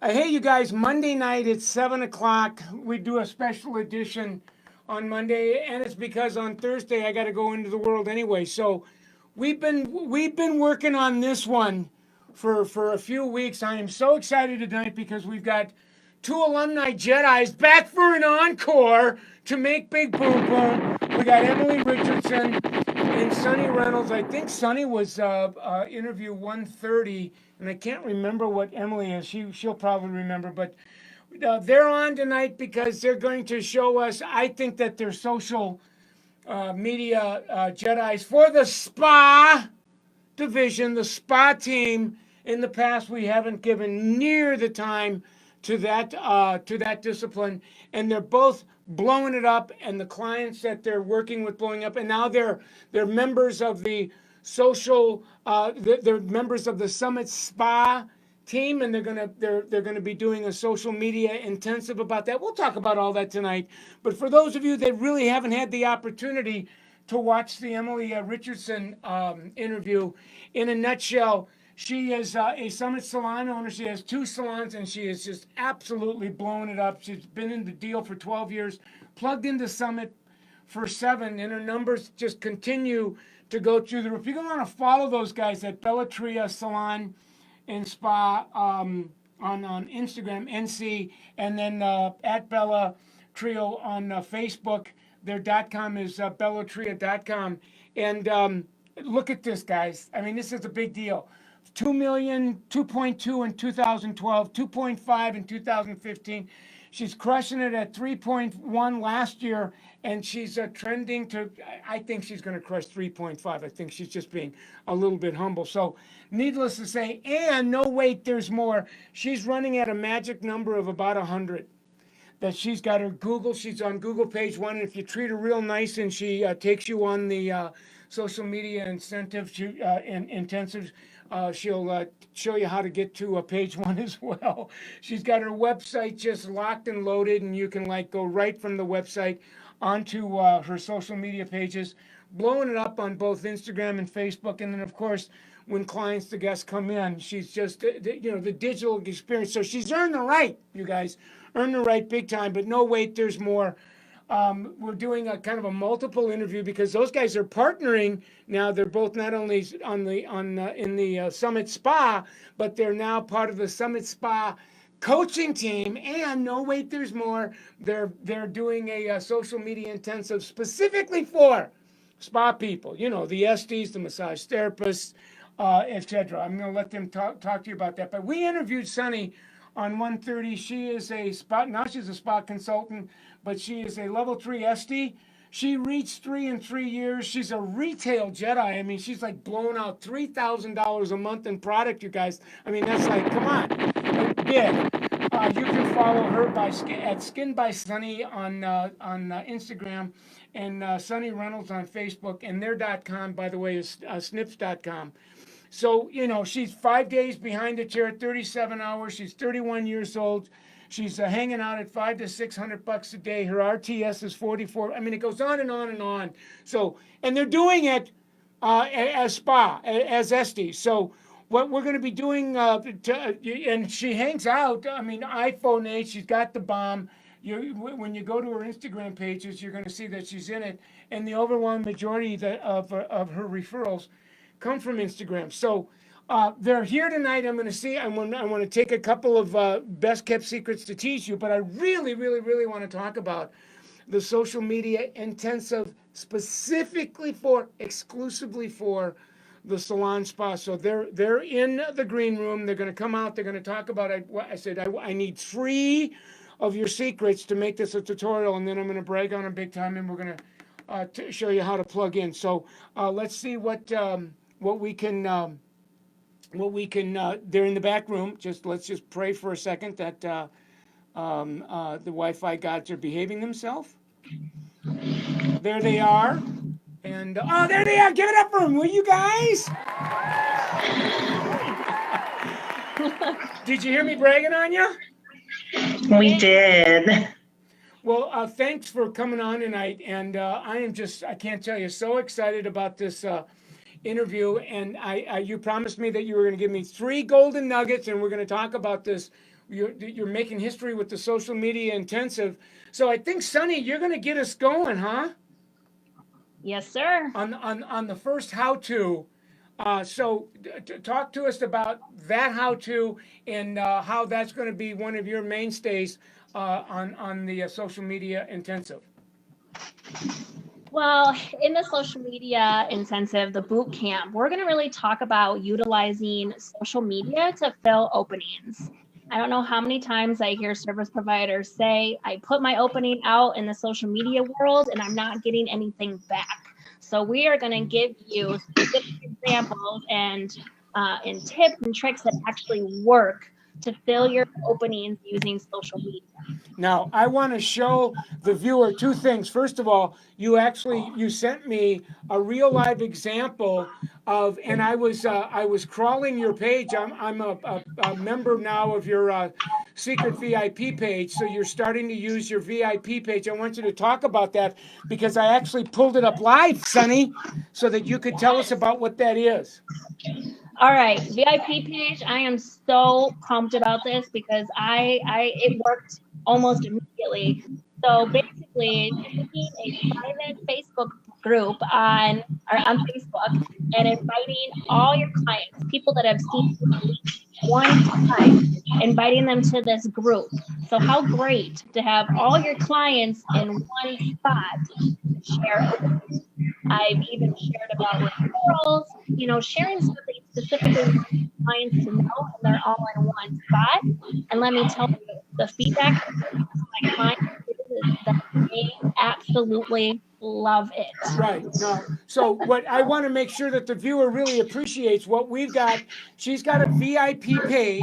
Hey, you guys, Monday night at 7 o'clock, we do a special edition on Monday, and it's because on Thursday I got to go into the world anyway. So we've been working on this one for a few weeks. I am so excited tonight because we've got two alumni Jedis back for an encore to make Big Boom Boom. We got Emily Richardson and Sonny Reynolds. I think Sonny was interview 130, and I can't remember what Emily is. She'll probably remember, but they're on tonight because they're going to show us. I think that they're social media Jedi's for the spa division, the spa team. In the past, we haven't given near the time to that discipline, and they're both blowing it up, and the clients that they're working with blowing up, and now they're members of the social, they're members of the Summit Spa team, and they're gonna be doing a social media intensive about that. We'll talk about all that tonight. But for those of you that really haven't had the opportunity to watch the Emily Richardson interview, in a nutshell, she is a Summit salon owner. She has two salons, and she is just absolutely blowing it up. She's been in the deal for 12 years, plugged into Summit for 7, and her numbers just continue to go through the roof. You're going to want to follow those guys at Bellatria Salon and Spa on Instagram, NC, and then at Bella Trio on Facebook. Their .com is bellatria.com. And look at this, guys. I mean, this is a big deal. 2 million, 2.2 in 2012, 2.5 in 2015. She's crushing it at 3.1 last year, and she's trending to, I think she's going to crush 3.5. I think she's just being a little bit humble. So, needless to say, and no, wait, there's more. She's running at a magic number of about 100. That she's got her Google, she's on Google page 1, and if you treat her real nice and she takes you on the social media incentives, intensives, she'll show you how to get to page 1 as well. She's got her website just locked and loaded, and you can like go right from the website onto her social media pages, blowing it up on both Instagram and Facebook. And then, of course, when clients, the guests come in, she's just, the digital experience. So she's earned the right, you guys, earned the right big time. But no, wait, there's more. We're doing a kind of a multiple interview because those guys are partnering now. They're both not only in the Summit Spa, but they're now part of the Summit Spa coaching team. And no, wait, there's more. They're doing a social media intensive specifically for spa people. You know, the SDs, the massage therapists, etc. I'm going to let them talk to you about that. But we interviewed Sunny on 130. She is a spa, now she's a spa consultant, but she is a level 3 SD. She reached 3 in 3 years. She's a retail Jedi. I mean, she's like blowing out $3,000 a month in product, you guys. I mean, that's like, come on, big. You can follow her at Skin by Sunny on Instagram, and Sonny Reynolds on Facebook, and their .com, by the way, is snips.com. So, she's 5 days behind the chair, 37 hours. She's 31 years old. She's hanging out at $500 to $600 a day. Her RTS is 44. I mean, it goes on and on and on. So, and they're doing it as spa, as Esty. So, what we're going to be doing, and she hangs out. I mean, iPhone 8. She's got the bomb. When you go to her Instagram pages, you're going to see that she's in it, and the overwhelming majority of her referrals come from Instagram. So they're here tonight. I'm going to see. I want to take a couple of best kept secrets to teach you, but I really, really, really want to talk about the social media intensive exclusively for the salon spa. So they're in the green room. They're going to come out. They're going to talk about it. I said I need 3 of your secrets to make this a tutorial, and then I'm going to brag on them big time, and we're going to show you how to plug in. So let's see what we can. They're in the back room. Let's just pray for a second that the Wi-Fi gods are behaving themselves. There they are. And there they are. Give it up for them, will you guys? Did you hear me bragging on you? We did. Well, thanks for coming on tonight. And I can't tell you, so excited about this interview. And you promised me that you were going to give me 3 golden nuggets, and we're going to talk about this you're making history with the social media intensive. So I think, Sonny, you're going to get us going, huh? Yes, sir. On the first how to. Talk to us about that how to and how that's going to be one of your mainstays on the social media intensive. Well, in the social media intensive, the boot camp, we're going to really talk about utilizing social media to fill openings. I don't know how many times I hear service providers say, I put my opening out in the social media world and I'm not getting anything back. So we are going to give you specific examples and tips and tricks that actually work to fill your openings using social media. Now, I want to show the viewer two things. First of all, you sent me a real live example of, and I was crawling your page. I'm a member now of your secret VIP page. So you're starting to use your VIP page. I want you to talk about that because I actually pulled it up live, Sonny, so that you could tell us about what that is. All right, VIP page. I am so pumped about this because it worked almost immediately. So basically, taking a private Facebook group on Facebook and inviting all your clients, people that have seen you at least one time, inviting them to this group. So how great to have all your clients in one spot to share. I've even shared about referrals, sharing something specifically for clients to know, and they're all in one spot. And let me tell you, the feedback from my clients is that they absolutely love it. Right. No. So what I want to make sure that the viewer really appreciates what we've got. She's got a VIP page.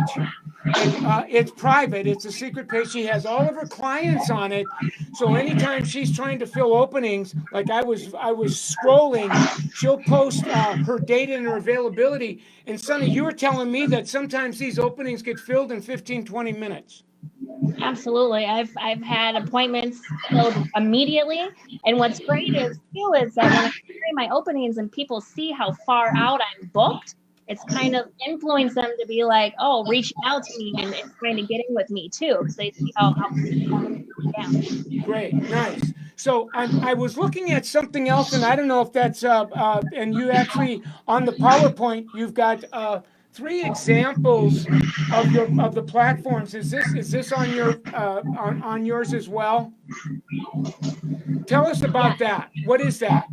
And it's private. It's a secret page. She has all of her clients on it. So anytime she's trying to fill openings, like I was scrolling, she'll post her date and her availability. And Sonny, you were telling me that sometimes these openings get filled in 15, 20 minutes. Absolutely. I've had appointments filled immediately. And what's great is that when I'm sharing my openings and people see how far out I'm booked, it's kind of influenced them to be like, oh, reaching out to me and trying to get in with me too, because they see how down. Great, nice. So I was looking at something else, and I don't know if that's and you actually on the PowerPoint you've got 3 examples of the platforms. Is this on your on yours as well? Tell us about that. What is that?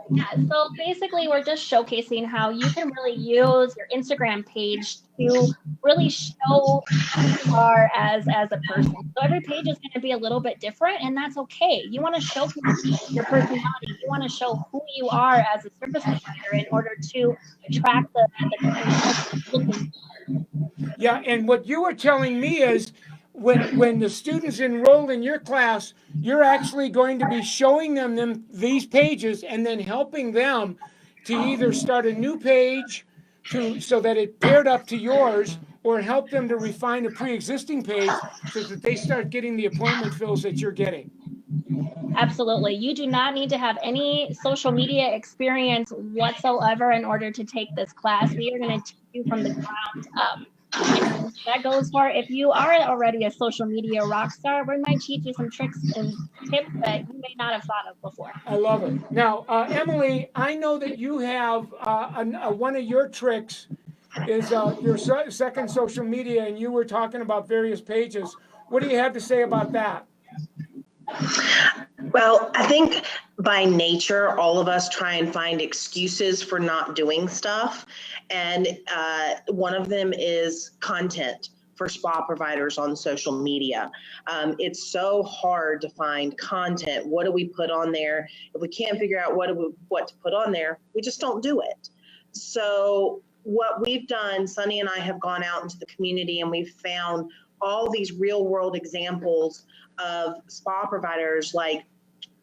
Yeah, so basically we're just showcasing how you can really use your Instagram page to really show who you are as a person. So every page is going to be a little bit different, and that's okay. You want to showcase your personality. You want to show who you are as a service provider in order to attract the Yeah, and what you were telling me is when the students enroll in your class, you're actually going to be showing them these pages and then helping them to either start a new page so that it paired up to yours, or help them to refine a pre-existing page so that they start getting the appointment fills that you're getting. Absolutely. You do not need to have any social media experience whatsoever in order to take this class. We are going to teach you from the ground up. And that goes for if you are already a social media rock star, we might teach you some tricks and tips that you may not have thought of before. I love it. Now, Emily, I know that you have one of your tricks is your second social media, and you were talking about various pages. What do you have to say about that? Well, I think by nature, all of us try and find excuses for not doing stuff. And one of them is content for spa providers on social media. It's so hard to find content. What do we put on there? If we can't figure out what to put on there, we just don't do it. So what we've done, Sunny and I have gone out into the community and we've found all these real world examples of spa providers like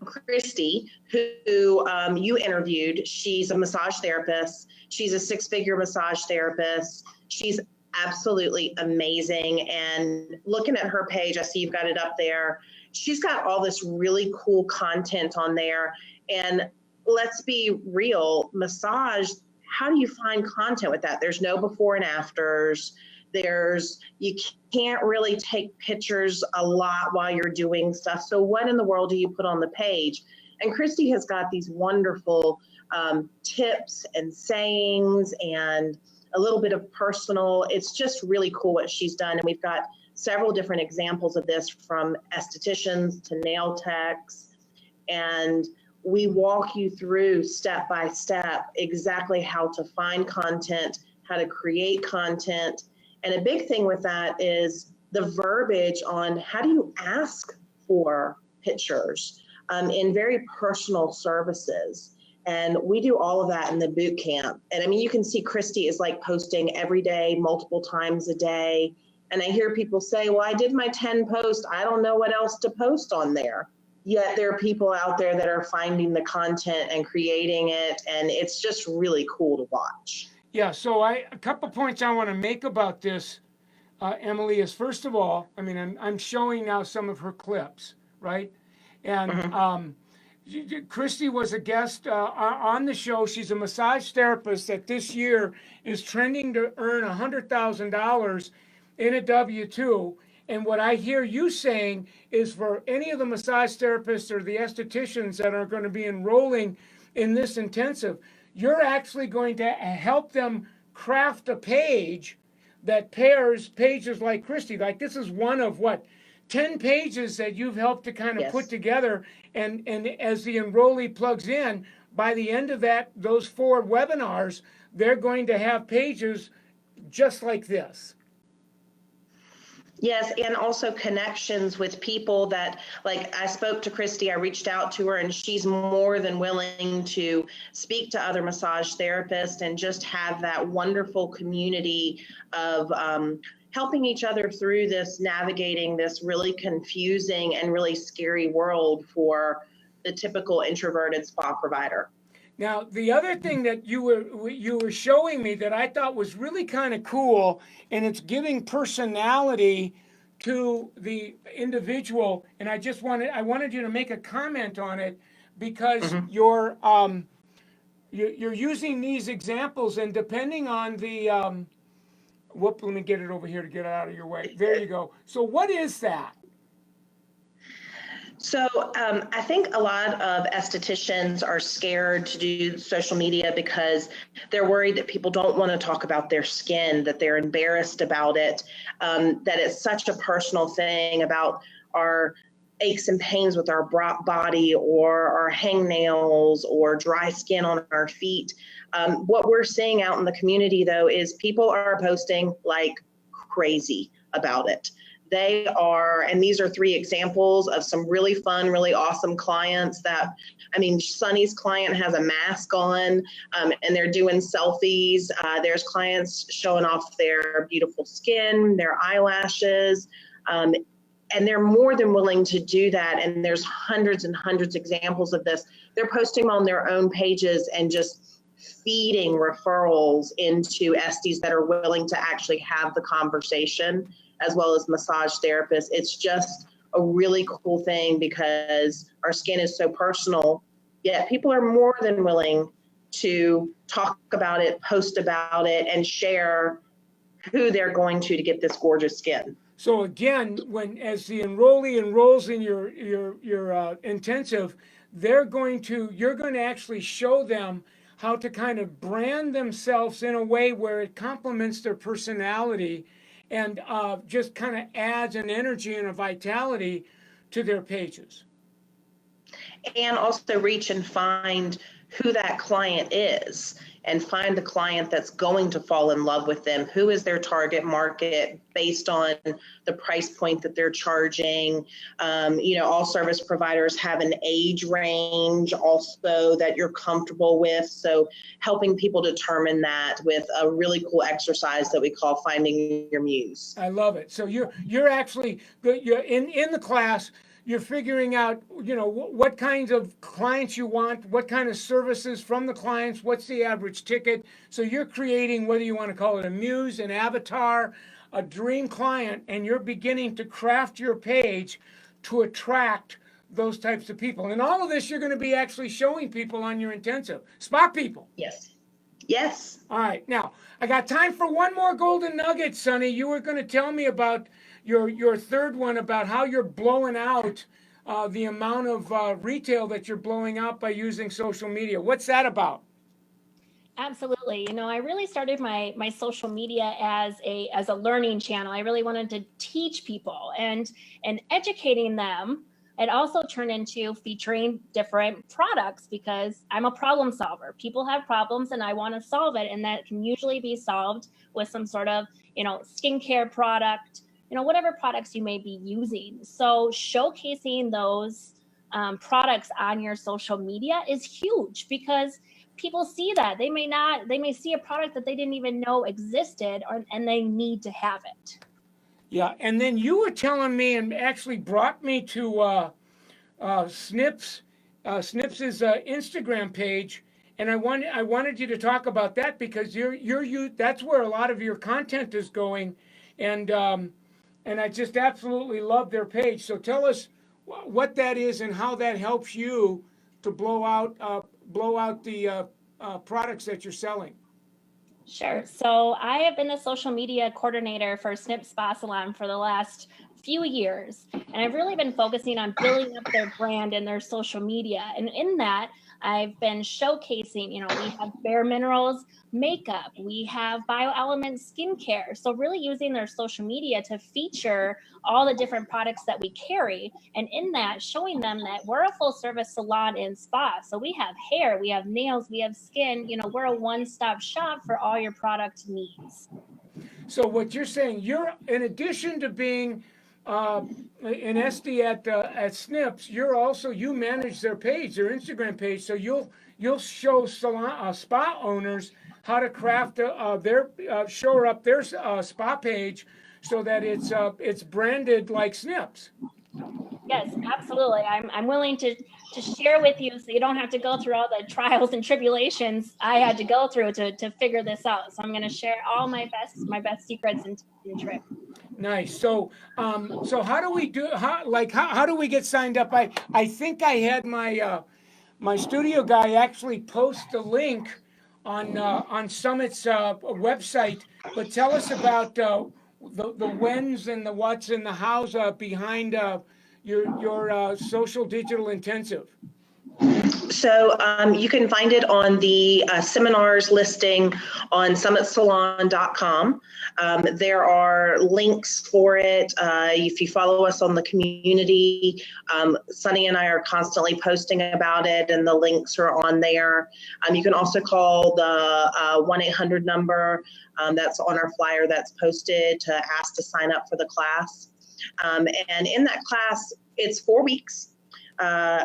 Christy, who you interviewed. She's a massage therapist. She's a 6-figure massage therapist. She's absolutely amazing. And looking at her page, I see you've got it up there. She's got all this really cool content on there. And let's be real, massage, how do you find content with that? There's no before and afters. You can't really take pictures a lot while you're doing stuff. So what in the world do you put on the page? And Christy has got these wonderful tips and sayings and a little bit of personal. It's just really cool what she's done. And we've got several different examples of this, from estheticians to nail techs. And we walk you through step by step exactly how to find content, how to create content. And a big thing with that is the verbiage on how do you ask for pictures in very personal services. And we do all of that in the boot camp. And I mean, you can see Christy is like posting every day, multiple times a day. And I hear people say, well, I did my 10 posts. I don't know what else to post on there. Yet there are people out there that are finding the content and creating it. And it's just really cool to watch. Yeah, so a couple points I want to make about this, Emily, is first of all, I mean, I'm showing now some of her clips, right? And Christy was a guest on the show. She's a massage therapist that this year is trending to earn $100,000 in a W-2. And what I hear you saying is, for any of the massage therapists or the estheticians that are going to be enrolling in this intensive, you're actually going to help them craft a page that pairs pages like Christy. Like, this is one of 10 pages that you've helped to kind of put together. And as the enrollee plugs in, by the end of those 4 webinars, they're going to have pages just like this. Yes, and also connections with people that, like, I spoke to Christy, I reached out to her, and she's more than willing to speak to other massage therapists and just have that wonderful community of helping each other through this, navigating this really confusing and really scary world for the typical introverted spa provider. Now, the other thing that you were showing me that I thought was really kind of cool, and it's giving personality to the individual, and I wanted you to make a comment on it, because you're using these examples, and depending on the let me get it over here to get it out of your way. There you go. So what is that? So I think a lot of estheticians are scared to do social media because they're worried that people don't want to talk about their skin, that they're embarrassed about it, that it's such a personal thing about our aches and pains with our body, or our hangnails, or dry skin on our feet. What we're seeing out in the community, though, is people are posting like crazy about it. They are, and these are 3 examples of some really fun, really awesome clients that, I mean, Sunny's client has a mask on, and they're doing selfies. There's clients showing off their beautiful skin, their eyelashes, and they're more than willing to do that. And there's hundreds and hundreds of examples of this. They're posting on their own pages and just feeding referrals into esties that are willing to actually have the conversation, as well as massage therapists. It's just a really cool thing because our skin is so personal, yet people are more than willing to talk about it, post about it, and share who they're going to get this gorgeous skin. So again, as the enrollee enrolls in your intensive, you're going to actually show them how to kind of brand themselves in a way where it complements their personality, and just kind of adds an energy and a vitality to their pages. And also reach and find who that client is, and find the client that's going to fall in love with them. Who is their target market based on the price point that they're charging? All service providers have an age range also that you're comfortable with. So helping people determine that with a really cool exercise that we call Finding Your Muse. I love it. So you're actually in the class. You're figuring out, what kinds of clients you want, what kind of services from the clients, what's the average ticket. So you're creating, whether you want to call it a muse, an avatar, a dream client, and you're beginning to craft your page to attract those types of people. And all of this you're going to be actually showing people on your intensive. Spa people. Yes. Yes. All right. Now, I got time for one more golden nugget, Sonny. You were going to tell me about your third one, about how you're blowing out the amount of retail that you're blowing out by using social media. What's that about? Absolutely. I really started my social media as a learning channel. I really wanted to teach people and educating them. It also turned into featuring different products because I'm a problem solver. People have problems and I want to solve it, and that can usually be solved with some sort of, skincare product, whatever products you may be using. So showcasing those products on your social media is huge because people see that they may see a product that they didn't even know existed, and they need to have it. Yeah, and then you were telling me and actually brought me to Snips, Snips's Instagram page, and I wanted you to talk about that because you that's where a lot of your content is going, and I just absolutely love their page. So tell us what that is and how that helps you to blow out the products that you're selling. Sure. So I have been the social media coordinator for Snip Spa Salon for the last few years, and I've really been focusing on building up their brand and their social media. And in that, I've been showcasing, we have Bare Minerals makeup, we have BioElement skincare. So really using their social media to feature all the different products that we carry, and in that, showing them that we're a full service salon and spa. So we have hair, we have nails, we have skin. We're a one-stop shop for all your product needs. So what you're saying, you're in addition to being an SD at Snips, you manage their page, their Instagram page. So you'll show salon spa owners how to craft their show up their spa page so that it's branded like Snips. Yes, absolutely. I'm willing to share with you so you don't have to go through all the trials and tribulations I had to go through to figure this out. So I'm going to share all my best secrets and tricks. Nice. So how do we how do we get signed up? I think I had my studio guy actually post the link on Summit's website. But tell us about the whens and the whats and the hows behind your social digital intensive. So you can find it on the seminars listing on summitsalon.com. There are links for it. If you follow us on the community, Sunny and I are constantly posting about it, and the links are on there. You can also call the 1-800 number that's on our flyer that's posted to ask to sign up for the class. And in that class, it's 4 weeks,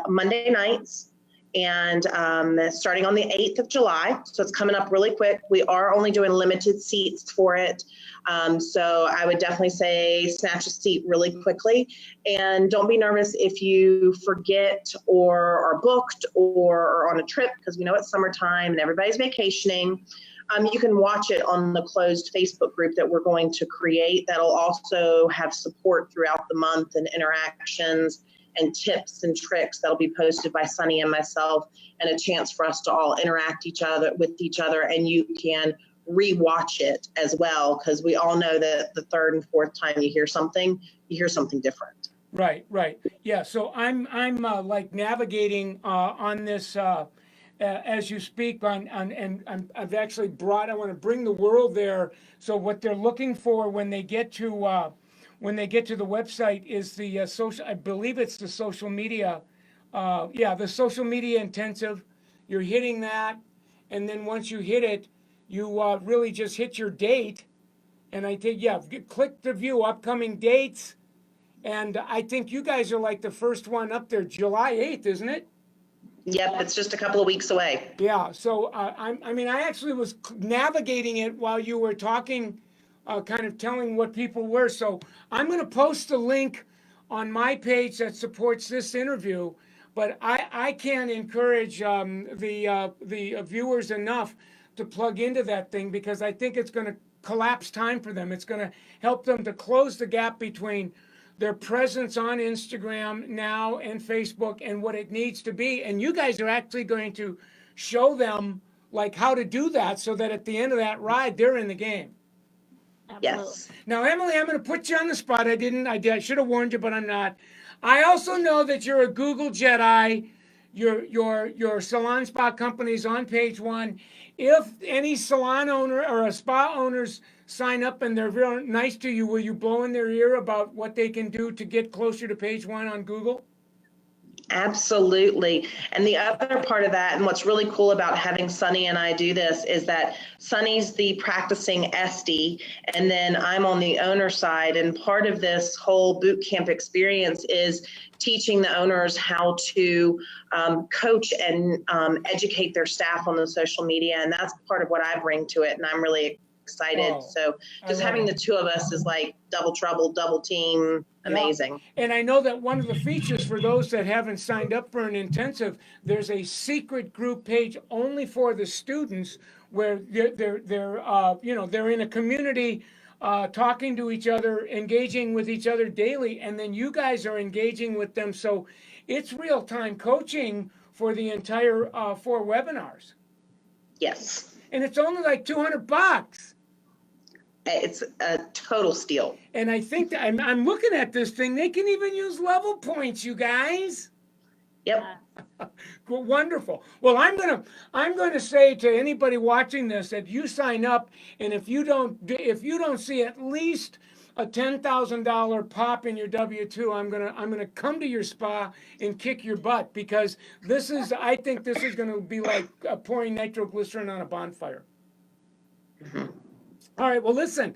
Monday nights, and starting on the 8th of July. So it's coming up really quick. We are only doing limited seats for it. So I would definitely say snatch a seat really quickly. And don't be nervous if you forget or are booked or are on a trip, because we know it's summertime and everybody's vacationing. You can watch it on the closed Facebook group that we're going to create. That'll also have support throughout the month and interactions and tips and tricks that'll be posted by Sunny and myself, and a chance for us to all interact with each other. And you can re-watch it as well, because we all know that the third and fourth time you hear something different. Right. Yeah. So I'm like navigating on this as you speak and I've actually I want to bring the world there. So what they're looking for when they get to the website is the social. I believe it's the social media. The social media intensive. You're hitting that, and then once you hit it, you really just hit your date. And I think click to view upcoming dates. And I think you guys are like the first one up there, July 8th, isn't it? Yep, it's just a couple of weeks away. Yeah. So I actually was navigating it while you were talking. Kind of telling what people were. So I'm going to post a link on my page that supports this interview, but I can't encourage the viewers enough to plug into that thing, because I think it's going to collapse time for them. It's going to help them to close the gap between their presence on Instagram now and Facebook and what it needs to be. And you guys are actually going to show them like how to do that so that at the end of that ride, they're in the game. Absolutely. Yes. Now, Emily, I'm going to put you on the spot. I didn't. I did. I should have warned you, but I'm not. I also know that you're a Google Jedi. Your salon spa company's on page one. If any salon owner or a spa owners sign up and they're real nice to you, will you blow in their ear about what they can do to get closer to page one on Google? Absolutely. And the other part of that, and what's really cool about having Sunny and I do this, is that Sunny's the practicing Esty, and then I'm on the owner side. And part of this whole boot camp experience is teaching the owners how to coach and educate their staff on the social media. And that's part of what I bring to it. And I'm really excited. Oh, So just having the two of us is like double trouble, double team. Amazing. Yeah. And I know that one of the features for those that haven't signed up for an intensive, there's a secret group page only for the students where they're in a community talking to each other, engaging with each other daily, and then you guys are engaging with them. So it's real-time coaching for the entire 4 webinars. Yes. And it's only like $200. It's a total steal. And I think that I'm looking at this thing. They can even use level points, you guys. Yep. Wonderful. Well, I'm gonna say to anybody watching this that you sign up, and if you don't see at least a $10,000 pop in your W-2, I'm gonna come to your spa and kick your butt, because I think this is gonna be like pouring nitroglycerin on a bonfire. Mm-hmm. All right, well, listen,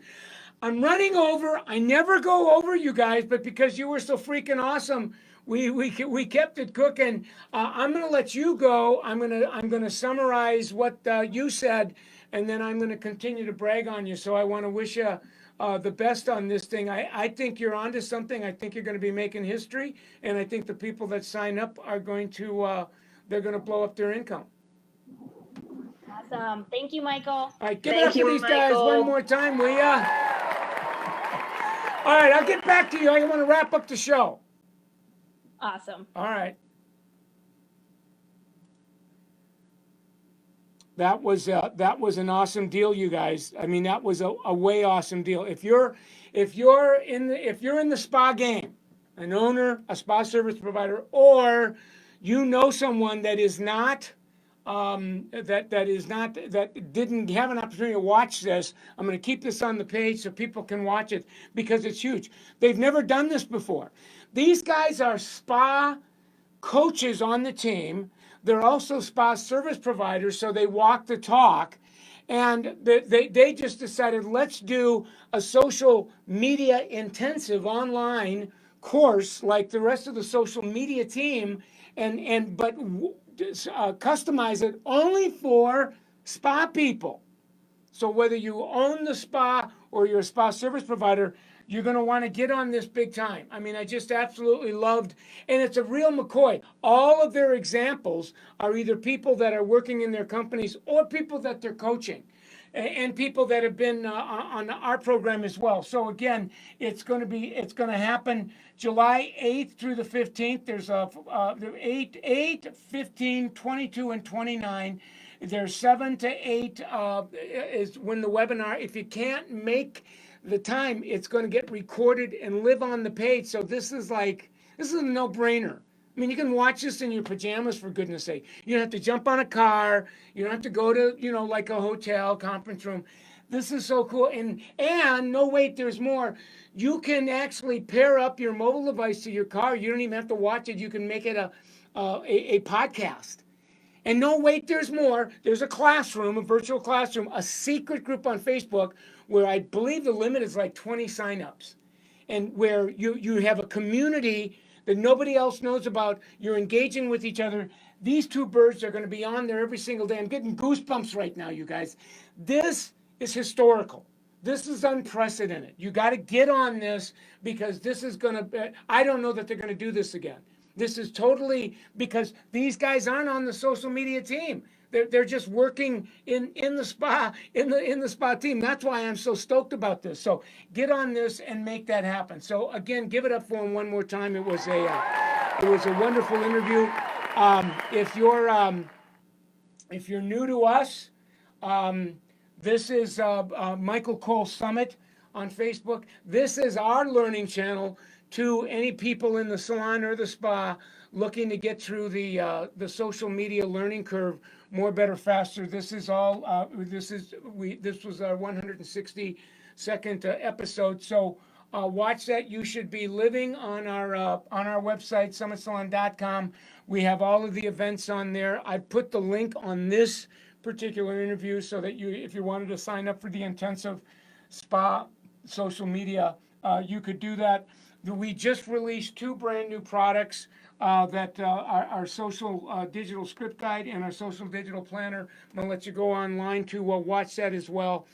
I'm running over. I never go over, you guys, but because you were so freaking awesome, we kept it cooking. I'm going to let you go. I'm going to summarize what you said, and then I'm going to continue to brag on you. So I want to wish you the best on this thing. I think you're onto something. I think you're going to be making history, and I think the people that sign up are going to they're going to blow up their income. Awesome. Thank you, Michael. All right, give it up for these guys one more time, will ya? All right, I'll get back to you. I want to wrap up the show. Awesome. All right. That was an awesome deal, you guys. I mean, that was a way awesome deal. If you're in the spa game, an owner, a spa service provider, or you know someone that is not that didn't have an opportunity to watch this, I'm going to keep this on the page so people can watch it, because it's huge. They've never done this before. These guys are spa coaches on the team. They're also spa service providers, so they walk the talk. And they just decided, let's do a social media intensive online course like the rest of the social media team, but customize it only for spa people. So whether you own the spa or you're a spa service provider, you're going to want to get on this big time. I mean, I just absolutely loved, and it's a real McCoy. All of their examples are either people that are working in their companies or people that they're coaching, and people that have been on our program as well. So again, it's going to happen July 8th through the 15th. There's the 8, 15, 22, and 29. There's 7 to 8 is when the webinar. If you can't make the time, it's going to get recorded and live on the page. So this is a no-brainer. I mean, you can watch this in your pajamas, for goodness sake. You don't have to jump on a car. You don't have to go to, like a hotel conference room. This is so cool. And no, wait, there's more. You can actually pair up your mobile device to your car. You don't even have to watch it. You can make it a podcast. And no, wait, there's more. There's a classroom, a virtual classroom, a secret group on Facebook where I believe the limit is like 20 signups, and where you have a community that nobody else knows about. You're engaging with each other. These two birds are going to be on there every single day. I'm getting goosebumps right now, you guys. This is historical. This is unprecedented. You got to get on this, because this is going to, I don't know that they're going to do this again. This is totally, because these guys aren't on the social media team. They're just working in the spa in the spa team. That's why I'm so stoked about this. So get on this and make that happen. So again, give it up for him one more time. It was a wonderful interview. If you're If you're new to us, um, this is Michael Cole Summit on Facebook. This is our learning channel to any people in the salon or the spa looking to get through the social media learning curve more, better, faster. This is all. This was our 162nd episode. So watch that. You should be living on our website, summitsalon.com. We have all of the events on there. I put the link on this particular interview so that you, if you wanted to sign up for the intensive spa social media, you could do that. We just released 2 brand new products that our social digital script guide and our social digital planner. I'm going to let you go online to watch that as well.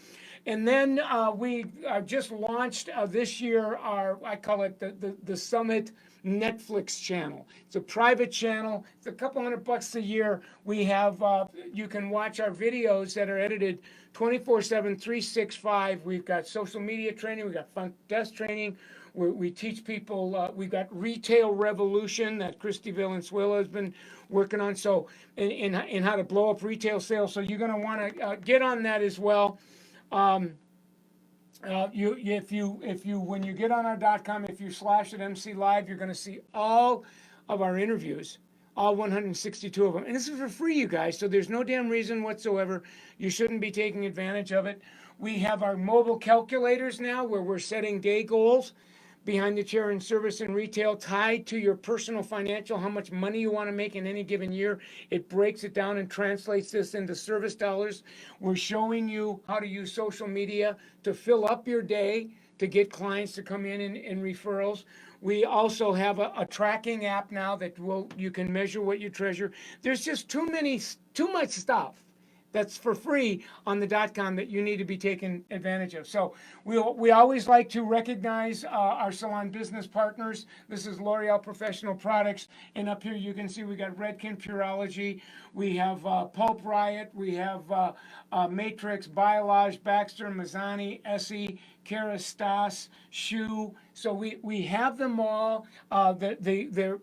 And then we just launched this year I call it the Summit Netflix channel. It's a private channel. It's a couple $100 a year. We have, you can watch our videos that are edited 24/7, 365. We've got social media training. We've got front desk training. We teach people, we've got Retail Revolution that Christy Valenzuela has been working on. So, in how to blow up retail sales. So you're going to want to get on that as well. If you when you get on our .com, if you slash at MC Live, you're going to see all of our interviews, all 162 of them, and this is for free, you guys. So there's no damn reason whatsoever you shouldn't be taking advantage of it. We have our mobile calculators now, where we're setting day goals behind the chair in service and retail tied to your personal financial, how much money you want to make in any given year. It breaks it down and translates this into service dollars. We're showing you how to use social media to fill up your day to get clients to come in referrals. We also have a tracking app now that you can measure what you treasure. There's just too much stuff that's for free on the .com that you need to be taken advantage of. So we always like to recognize our salon business partners. This is L'Oreal Professional Products, and up here you can see we got Redken Purology, we have Pulp Riot, we have Matrix, Biolage, Baxter, Mazzani, Essie, Kerastase, Shoe. So we have them all. They're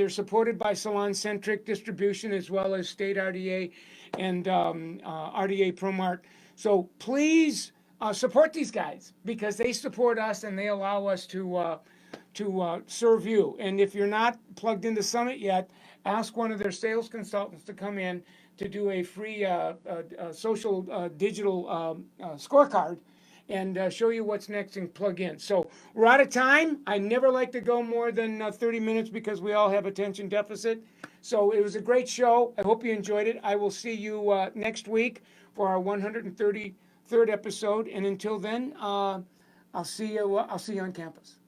supported by salon-centric distribution as well as state RDA and RDA ProMart. So please support these guys because they support us and they allow us to serve you. And if you're not plugged into Summit yet, ask one of their sales consultants to come in to do a free social digital scorecard and show you what's next and plug in. So we're out of time. I never like to go more than 30 minutes because we all have attention deficit. So it was a great show. I hope you enjoyed it. I will see you next week for our 133rd episode. And until then, I'll see you on campus.